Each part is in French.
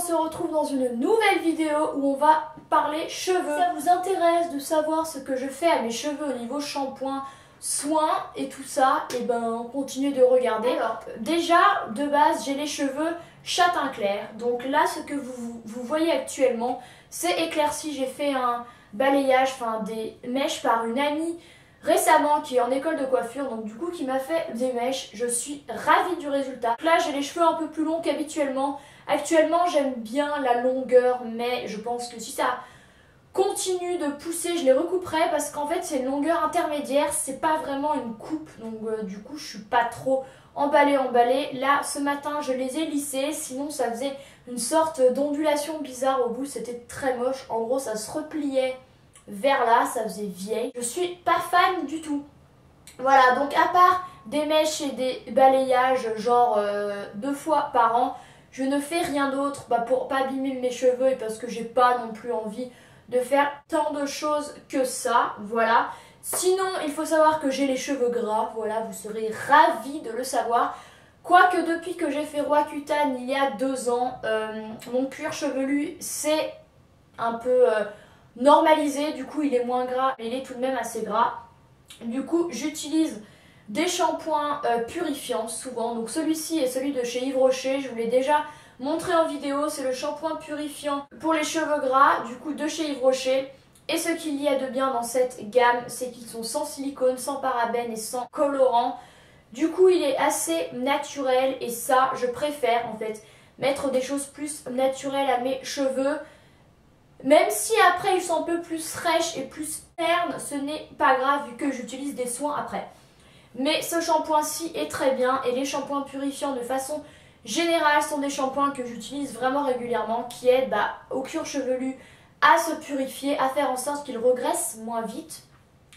se retrouve dans une nouvelle vidéo où on va parler cheveux. Si ça vous intéresse de savoir ce que je fais à mes cheveux au niveau shampoing, soins et tout ça, et ben continuez de regarder. Alors déjà de base j'ai les cheveux châtain clair, donc là ce que vous voyez actuellement c'est éclairci. J'ai fait un balayage, enfin des mèches par une amie récemment qui est en école de coiffure, donc du coup qui m'a fait des mèches. Je suis ravie du résultat. Donc là j'ai les cheveux un peu plus longs qu'habituellement. Actuellement j'aime bien la longueur, mais je pense que si ça continue de pousser je les recouperai, parce qu'en fait c'est une longueur intermédiaire, c'est pas vraiment une coupe, donc du coup je suis pas trop emballée. Là ce matin je les ai lissés, sinon ça faisait une sorte d'ondulation bizarre au bout, c'était très moche. En gros ça se repliait vers là, ça faisait vieille. Je suis pas fan du tout. Voilà, donc à part des mèches et des balayages genre 2 fois par an, je ne fais rien d'autre pour pas abîmer mes cheveux et parce que j'ai pas non plus envie de faire tant de choses que ça. Voilà. Sinon, il faut savoir que j'ai les cheveux gras. Voilà, vous serez ravis de le savoir. Quoique depuis que j'ai fait Roaccutane il y a 2 ans, mon cuir chevelu s'est un peu normalisé. Du coup, il est moins gras, mais il est tout de même assez gras. Du coup, j'utilise des shampoings purifiants souvent. Donc celui-ci est celui de chez Yves Rocher. Je vous l'ai déjà montré en vidéo. C'est le shampoing purifiant pour les cheveux gras, du coup de chez Yves Rocher. Et ce qu'il y a de bien dans cette gamme, c'est qu'ils sont sans silicone, sans parabènes et sans colorant. Du coup, il est assez naturel et ça, je préfère en fait mettre des choses plus naturelles à mes cheveux. Même si après ils sont un peu plus fraîches et plus ternes, ce n'est pas grave vu que j'utilise des soins après. Mais ce shampoing-ci est très bien et les shampoings purifiants de façon générale sont des shampoings que j'utilise vraiment régulièrement, qui aident au cuir chevelu à se purifier, à faire en sorte qu'il regresse moins vite.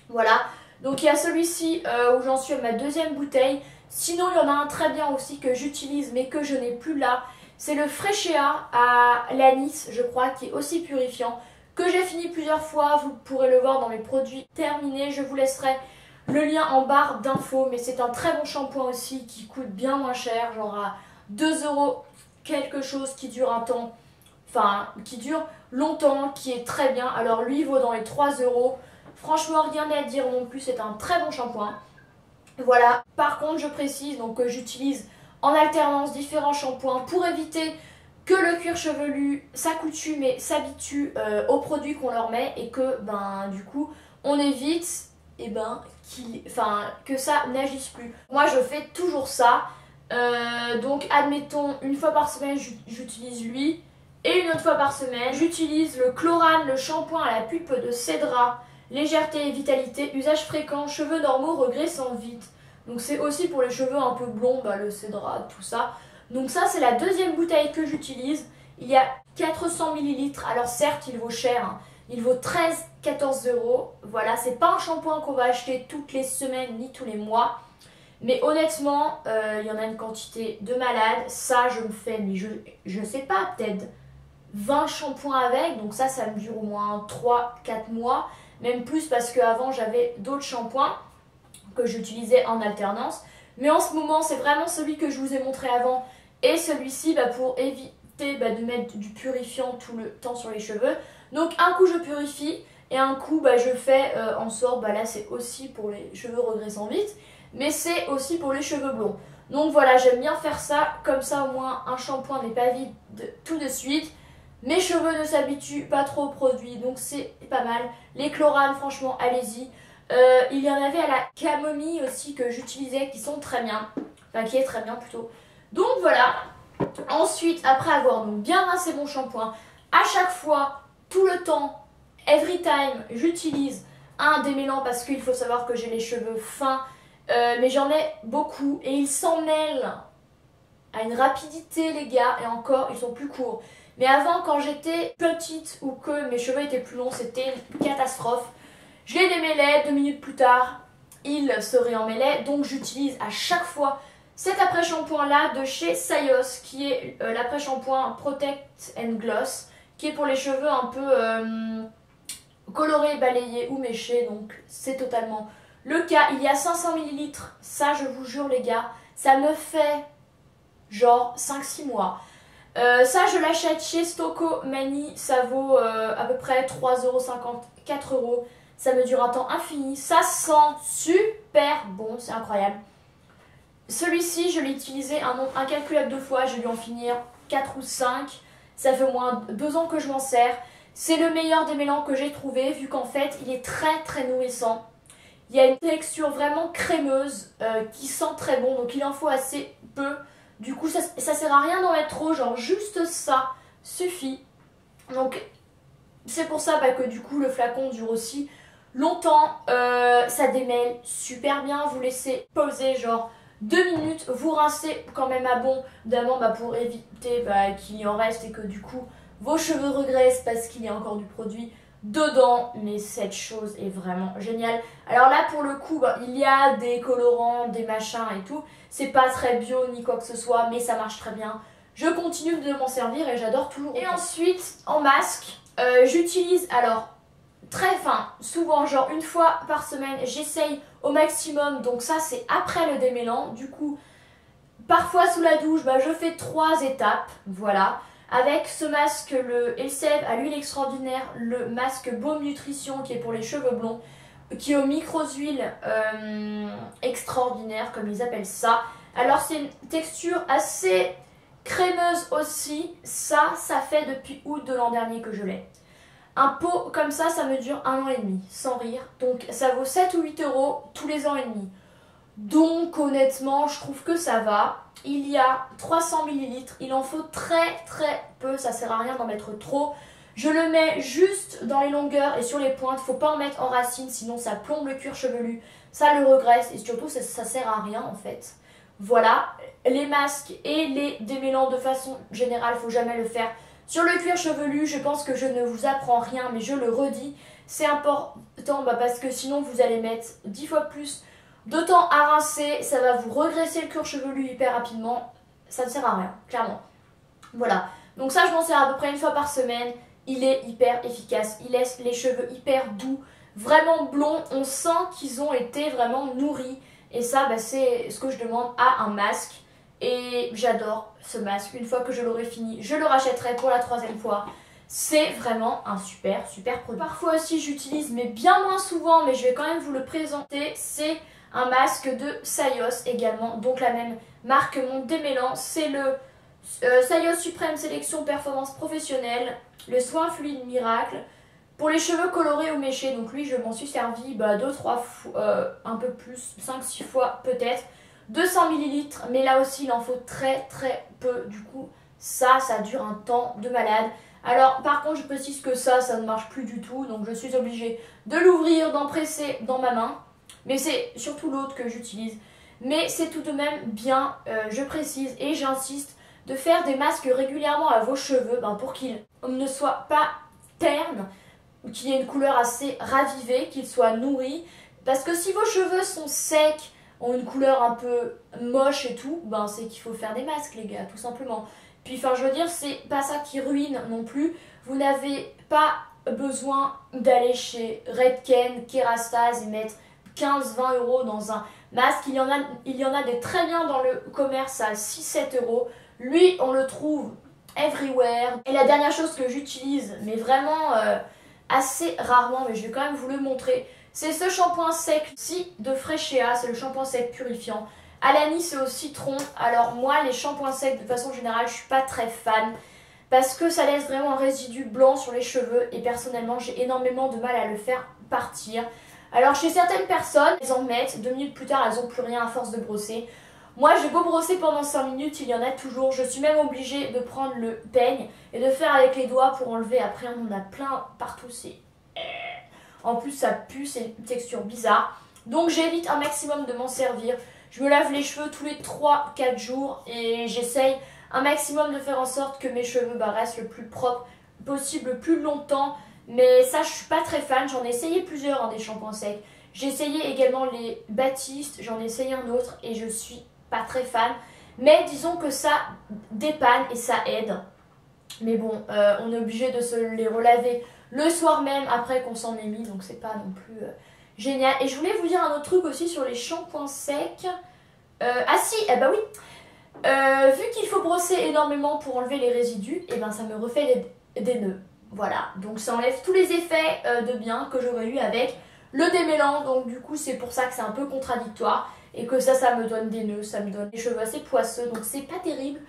Voilà, donc il y a celui-ci où j'en suis à ma 2e bouteille. Sinon il y en a un très bien aussi que j'utilise mais que je n'ai plus là. C'est le Freshéa à l'anis, je crois, qui est aussi purifiant, que j'ai fini plusieurs fois. Vous pourrez le voir dans mes produits terminés. Je vous laisserai le lien en barre d'infos, mais c'est un très bon shampoing aussi qui coûte bien moins cher, genre à 2 € quelque chose, qui dure un temps, enfin qui dure longtemps, qui est très bien. Alors lui il vaut dans les 3 €. Franchement rien à dire non plus, c'est un très bon shampoing. Voilà, par contre je précise donc que j'utilise en alternance différents shampoings pour éviter que le cuir chevelu s'accoutume et s'habitue aux produits qu'on leur met, et que du coup on évite que ça n'agisse plus. Moi je fais toujours ça. Donc admettons une fois par semaine j'utilise lui, et une autre fois par semaine j'utilise le Chlorane, le shampoing à la pulpe de cédra, légèreté et vitalité, usage fréquent, cheveux normaux regraissant vite. Donc c'est aussi pour les cheveux un peu blonds, le cédra, tout ça. Donc ça c'est la 2e bouteille que j'utilise. Il y a 400 ml, alors certes il vaut cher, hein. Il vaut 13-14 €. Voilà, c'est pas un shampoing qu'on va acheter toutes les semaines ni tous les mois. Mais honnêtement, il y en a une quantité de malade. Ça, je me fais, mais je sais pas, peut-être 20 shampoings avec. Donc ça me dure au moins 3-4 mois. Même plus parce qu'avant, j'avais d'autres shampoings que j'utilisais en alternance. Mais en ce moment, c'est vraiment celui que je vous ai montré avant. Et celui-ci, pour éviter de mettre du purifiant tout le temps sur les cheveux. Donc un coup, je purifie. Et un coup, je fais en sorte, là c'est aussi pour les cheveux regraissant vite. Mais c'est aussi pour les cheveux blonds. Donc voilà, j'aime bien faire ça. Comme ça au moins un shampoing n'est pas vide tout de suite. Mes cheveux ne s'habituent pas trop aux produits, donc c'est pas mal. Les Chlorane, franchement, allez-y. Il y en avait à la camomille aussi que j'utilisais, qui sont très bien. Enfin, qui est très bien plutôt. Donc voilà. Ensuite, après avoir bien rincé mon shampoing, à chaque fois, tout le temps, every time, j'utilise un démêlant, parce qu'il faut savoir que j'ai les cheveux fins. Mais j'en ai beaucoup et ils s'en mêlent à une rapidité, les gars, et encore ils sont plus courts. Mais avant, quand j'étais petite ou que mes cheveux étaient plus longs, c'était une catastrophe. Je les démêlais, 2 minutes plus tard ils se réemmêlaient. Donc j'utilise à chaque fois cet après-shampoing là de chez Sayos, qui est l'après-shampoing Protect and Gloss, qui est pour les cheveux un peu colorés, balayés ou méchés. Donc c'est totalement le cas. Il y a 500 ml, ça je vous jure les gars, ça me fait genre 5-6 mois. Ça je l'achète chez Stocco Mani, ça vaut à peu près 3,50 €, 4 €. Ça me dure un temps infini, ça sent super bon, c'est incroyable. Celui-ci je l'ai utilisé un nombre incalculable de fois, j'ai dû en finir 4 ou 5. Ça fait au moins 2 ans que je m'en sers. C'est le meilleur démêlant que j'ai trouvé vu qu'en fait il est très nourrissant. Il y a une texture vraiment crémeuse qui sent très bon, donc il en faut assez peu. Du coup ça sert à rien d'en mettre trop, genre juste ça suffit. Donc c'est pour ça que du coup le flacon dure aussi longtemps. Ça démêle super bien, vous laissez poser genre 2 minutes, vous rincez quand même à bon d'amande pour éviter qu'il y en reste et que du coup vos cheveux regraissent parce qu'il y a encore du produit dedans. Mais cette chose est vraiment géniale. Alors là pour le coup il y a des colorants, des machins et tout. C'est pas très bio ni quoi que ce soit, mais ça marche très bien. Je continue de m'en servir et j'adore toujours. Et ensuite en masque, j'utilise alors très fin, souvent genre une fois par semaine, j'essaye au maximum, donc ça c'est après le démêlant. Du coup parfois sous la douche je fais 3 étapes, voilà, avec ce masque, le Elseve à l'huile extraordinaire, le masque Baume Nutrition qui est pour les cheveux blonds, qui est aux micro-huiles extraordinaires comme ils appellent ça. Alors c'est une texture assez crémeuse aussi, ça fait depuis août de l'an dernier que je l'ai. Un pot comme ça, ça me dure 1 an et demi, sans rire. Donc ça vaut 7 ou 8 € tous les ans et demi. Donc honnêtement, je trouve que ça va. Il y a 300 ml, il en faut très peu, ça sert à rien d'en mettre trop. Je le mets juste dans les longueurs et sur les pointes, faut pas en mettre en racine, sinon ça plombe le cuir chevelu, ça le regraisse et surtout ça sert à rien en fait. Voilà, les masques et les démêlants de façon générale, faut jamais le faire sur le cuir chevelu. Je pense que je ne vous apprends rien, mais je le redis, c'est important parce que sinon vous allez mettre 10 fois plus de temps à rincer, ça va vous regresser le cuir chevelu hyper rapidement, ça ne sert à rien, clairement. Voilà, donc ça je m'en sers à peu près une fois par semaine, il est hyper efficace, il laisse les cheveux hyper doux, vraiment blonds, on sent qu'ils ont été vraiment nourris. Et ça c'est ce que je demande à un masque. Et j'adore ce masque, une fois que je l'aurai fini, je le rachèterai pour la 3e fois. C'est vraiment un super produit. Parfois aussi j'utilise, mais bien moins souvent, mais je vais quand même vous le présenter, c'est un masque de Sayos également, donc la même marque, mon démêlant, c'est le Sayos Suprême Sélection Performance Professionnelle, le soin fluide miracle, pour les cheveux colorés ou méchés. Donc lui je m'en suis servi 2-3 fois, un peu plus, 5-6 fois peut-être. 200 ml, mais là aussi il en faut très peu, du coup ça dure un temps de malade. Alors par contre je précise que ça ne marche plus du tout, donc je suis obligée de l'ouvrir, d'en presser dans ma main, mais c'est surtout l'autre que j'utilise. Mais c'est tout de même bien, je précise et j'insiste, de faire des masques régulièrement à vos cheveux pour qu'ils ne soient pas ternes, qu'il y ait une couleur assez ravivée, qu'ils soient nourris, parce que si vos cheveux sont secs, ont une couleur un peu moche et tout, c'est qu'il faut faire des masques les gars, tout simplement. Puis je veux dire, c'est pas ça qui ruine non plus. Vous n'avez pas besoin d'aller chez Redken, Kerastase et mettre 15-20 € dans un masque. Il y en a des très bien dans le commerce à 6-7 €. Lui, on le trouve everywhere. Et la dernière chose que j'utilise, mais vraiment assez rarement, mais je vais quand même vous le montrer, c'est ce shampoing sec-ci de Freshea, c'est le shampoing sec purifiant. À l'anis et au citron. Alors moi les shampoings secs de façon générale je suis pas très fan parce que ça laisse vraiment un résidu blanc sur les cheveux et personnellement j'ai énormément de mal à le faire partir. Alors chez certaines personnes, elles en mettent, 2 minutes plus tard elles n'ont plus rien à force de brosser. Moi j'ai beau brosser pendant 5 minutes, il y en a toujours. Je suis même obligée de prendre le peigne et de faire avec les doigts pour enlever. Après on en a plein partout, c'est... En plus ça pue, c'est une texture bizarre. Donc j'évite un maximum de m'en servir. Je me lave les cheveux tous les 3-4 jours et j'essaye un maximum de faire en sorte que mes cheveux restent le plus propre possible, le plus longtemps. Mais ça je suis pas très fan, j'en ai essayé plusieurs des shampoings secs. J'ai essayé également les Baptiste, j'en ai essayé un autre et je suis pas très fan. Mais disons que ça dépanne et ça aide. Mais bon, on est obligé de se les relaver le soir même après qu'on s'en est mis, donc c'est pas non plus génial. Et je voulais vous dire un autre truc aussi sur les shampoings secs. Ah si, oui, Vu qu'il faut brosser énormément pour enlever les résidus, et ben ça me refait des nœuds. Voilà, donc ça enlève tous les effets de bien que j'aurais eu avec le démêlant. Donc du coup c'est pour ça que c'est un peu contradictoire et que ça me donne des nœuds, ça me donne des cheveux assez poisseux, donc c'est pas terrible.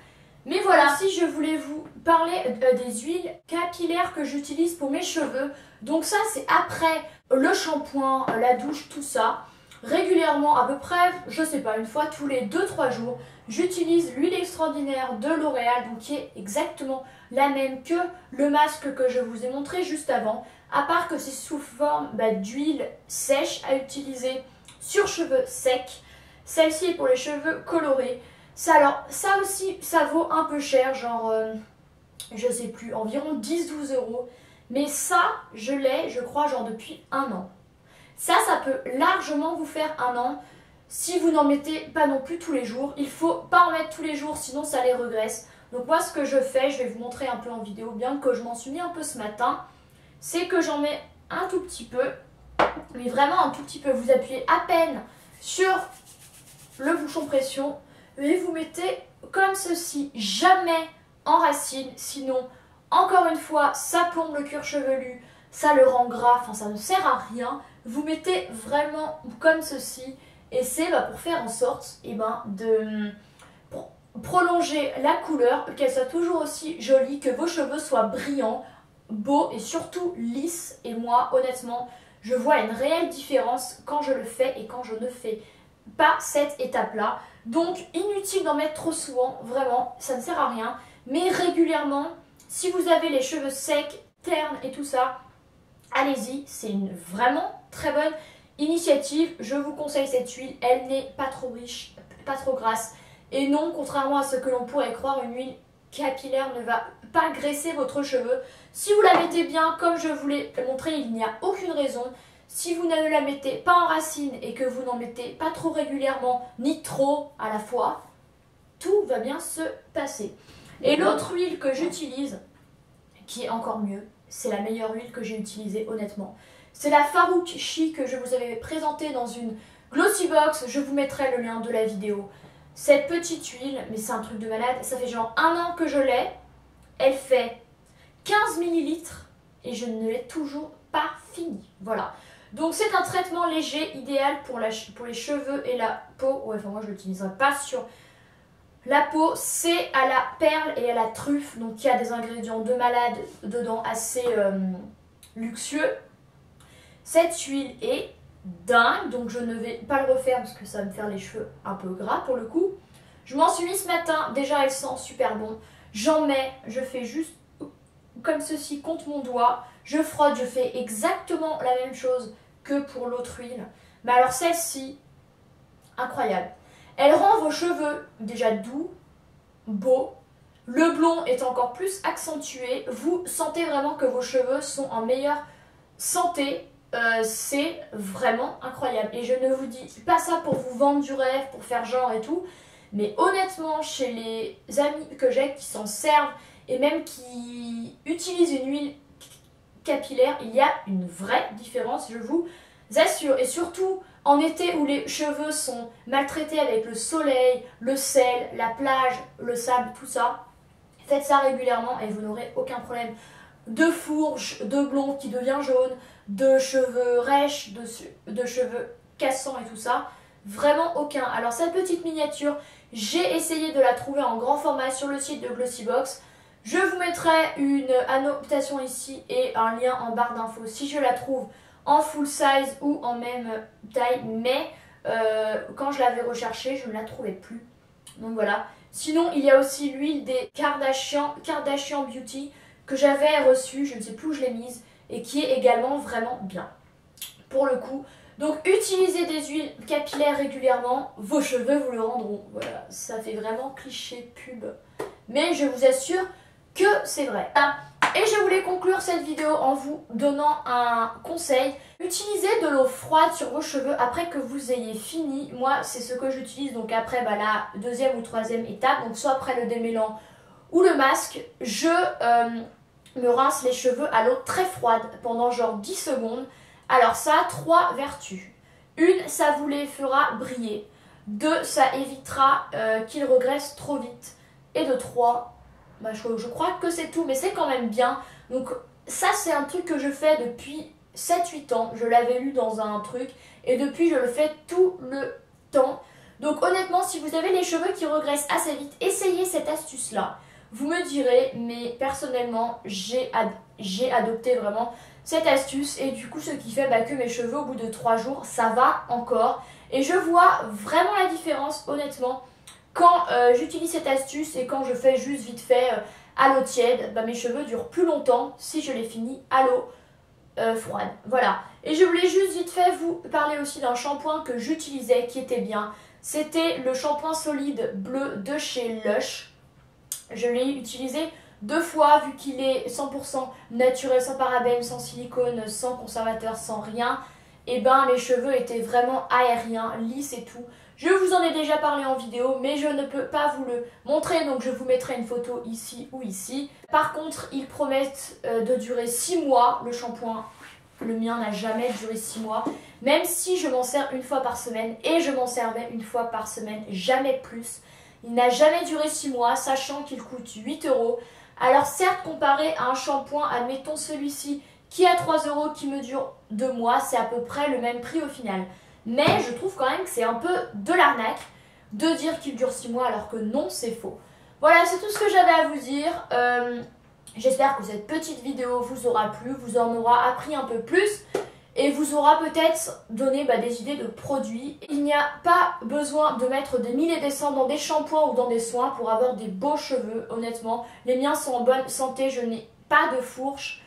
Mais voilà, si je voulais vous parler des huiles capillaires que j'utilise pour mes cheveux. Donc ça c'est après le shampoing, la douche, tout ça. Régulièrement, à peu près, je sais pas, une fois tous les 2-3 jours, j'utilise l'huile extraordinaire de L'Oréal, donc qui est exactement la même que le masque que je vous ai montré juste avant, à part que c'est sous forme d'huile sèche à utiliser sur cheveux secs. Celle-ci est pour les cheveux colorés. Ça aussi, ça vaut un peu cher, genre, je sais plus, environ 10-12 euros. Mais ça, je l'ai, je crois, genre depuis 1 an. Ça peut largement vous faire 1 an si vous n'en mettez pas non plus tous les jours. Il faut pas en mettre tous les jours, sinon ça les regresse. Donc moi, ce que je fais, je vais vous montrer un peu en vidéo, bien que je m'en suis mis un peu ce matin, c'est que j'en mets un tout petit peu, mais vraiment un tout petit peu. Vous appuyez à peine sur le bouchon pression et vous mettez comme ceci, jamais en racine, sinon, encore une fois, ça plombe le cuir chevelu, ça le rend gras, enfin ça ne sert à rien. Vous mettez vraiment comme ceci et c'est pour faire en sorte de prolonger la couleur, qu'elle soit toujours aussi jolie, que vos cheveux soient brillants, beaux et surtout lisses. Et moi, honnêtement, je vois une réelle différence quand je le fais et quand je ne fais pas cette étape-là. Donc, inutile d'en mettre trop souvent, vraiment, ça ne sert à rien. Mais régulièrement, si vous avez les cheveux secs, ternes et tout ça, allez-y, c'est une vraiment très bonne initiative. Je vous conseille cette huile, elle n'est pas trop riche, pas trop grasse. Et non, contrairement à ce que l'on pourrait croire, une huile capillaire ne va pas graisser votre cheveu. Si vous la mettez bien, comme je vous l'ai montré, il n'y a aucune raison. Si vous ne la mettez pas en racine et que vous n'en mettez pas trop régulièrement, ni trop à la fois, tout va bien se passer. Et l'autre huile que j'utilise, qui est encore mieux, c'est la meilleure huile que j'ai utilisée honnêtement. C'est la Farouk Chi que je vous avais présentée dans une Glossy Box. Je vous mettrai le lien de la vidéo. Cette petite huile, mais c'est un truc de malade, ça fait genre 1 an que je l'ai. Elle fait 15 ml et je ne l'ai toujours pas fini. Voilà. Donc c'est un traitement léger, idéal pour les cheveux et la peau. Ouais, enfin moi je ne l'utiliserai pas sur la peau. C'est à la perle et à la truffe. Donc il y a des ingrédients de malade dedans assez luxueux. Cette huile est dingue, donc je ne vais pas le refaire parce que ça va me faire les cheveux un peu gras pour le coup. Je m'en suis mis ce matin, déjà elle sent super bon. J'en mets, je fais juste comme ceci contre mon doigt, je frotte, je fais exactement la même chose que pour l'autre huile. Mais alors celle-ci, incroyable. Elle rend vos cheveux déjà doux, beaux. Le blond est encore plus accentué. Vous sentez vraiment que vos cheveux sont en meilleure santé. C'est vraiment incroyable. Et je ne vous dis pas ça pour vous vendre du rêve, pour faire genre et tout. Mais honnêtement, chez les amis que j'ai qui s'en servent et même qui utilisent une huile capillaire, il y a une vraie différence, je vous assure. Et surtout en été où les cheveux sont maltraités avec le soleil, le sel, la plage, le sable, tout ça, faites ça régulièrement et vous n'aurez aucun problème de fourche, de blond qui devient jaune, de cheveux rêches, de cheveux cassants et tout ça. Vraiment aucun. Alors cette petite miniature, j'ai essayé de la trouver en grand format sur le site de Glossy Box. Je vous mettrai une annotation ici et un lien en barre d'infos si je la trouve en full size ou en même taille. Mais quand je l'avais recherchée, je ne la trouvais plus. Donc voilà. Sinon, il y a aussi l'huile des Kardashian Beauty que j'avais reçue, je ne sais plus où je l'ai mise, et qui est également vraiment bien. Pour le coup, donc utilisez des huiles capillaires régulièrement, vos cheveux vous le rendront. Voilà, ça fait vraiment cliché pub, mais je vous assure que c'est vrai. Et je voulais conclure cette vidéo en vous donnant un conseil. Utilisez de l'eau froide sur vos cheveux après que vous ayez fini. Moi, c'est ce que j'utilise, donc après la deuxième ou troisième étape, donc soit après le démêlant ou le masque, je me rince les cheveux à l'eau très froide pendant genre 10 secondes. Alors ça a 3 vertus. Une, ça vous les fera briller. 2, ça évitera qu'ils regressent trop vite. Et de 3, bah, je crois que c'est tout, mais c'est quand même bien. Donc ça, c'est un truc que je fais depuis 7-8 ans. Je l'avais lu dans un truc et depuis, je le fais tout le temps. Donc honnêtement, si vous avez les cheveux qui regressent assez vite, essayez cette astuce-là. Vous me direz, mais personnellement, j'ai adopté vraiment cette astuce et du coup, ce qui fait que mes cheveux, au bout de 3 jours, ça va encore. Et je vois vraiment la différence, honnêtement, quand j'utilise cette astuce et quand je fais juste vite fait à l'eau tiède, mes cheveux durent plus longtemps si je les finis à l'eau froide. Voilà. Et je voulais juste vite fait vous parler aussi d'un shampoing que j'utilisais qui était bien. C'était le shampoing solide bleu de chez Lush. Je l'ai utilisé 2 fois vu qu'il est 100% naturel, sans parabènes, sans silicone, sans conservateur, sans rien. Et les cheveux étaient vraiment aériens, lisses et tout. Je vous en ai déjà parlé en vidéo, mais je ne peux pas vous le montrer, donc je vous mettrai une photo ici ou ici. Par contre, ils promettent de durer 6 mois, le shampoing. Le mien n'a jamais duré 6 mois, même si je m'en sers une fois par semaine, et je m'en servais une fois par semaine, jamais plus. Il n'a jamais duré 6 mois, sachant qu'il coûte 8 €. Alors certes, comparé à un shampoing, admettons celui-ci, qui a 3 € qui me dure 2 mois, c'est à peu près le même prix au final. Mais je trouve quand même que c'est un peu de l'arnaque de dire qu'il dure 6 mois alors que non, c'est faux. Voilà, c'est tout ce que j'avais à vous dire. J'espère que cette petite vidéo vous aura plu, vous en aura appris un peu plus et vous aura peut-être donné des idées de produits. Il n'y a pas besoin de mettre des mille et des cents dans des shampoings ou dans des soins pour avoir des beaux cheveux, honnêtement. Les miens sont en bonne santé, je n'ai pas de fourche.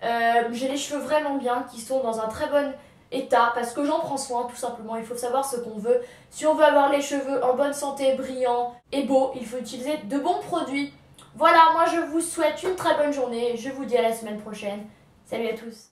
J'ai les cheveux vraiment bien, qui sont dans un très bon état, parce que j'en prends soin, tout simplement. Il faut savoir ce qu'on veut. Si on veut avoir les cheveux en bonne santé, brillants et beaux, il faut utiliser de bons produits. Voilà, moi je vous souhaite une très bonne journée. Je vous dis à la semaine prochaine. Salut à tous.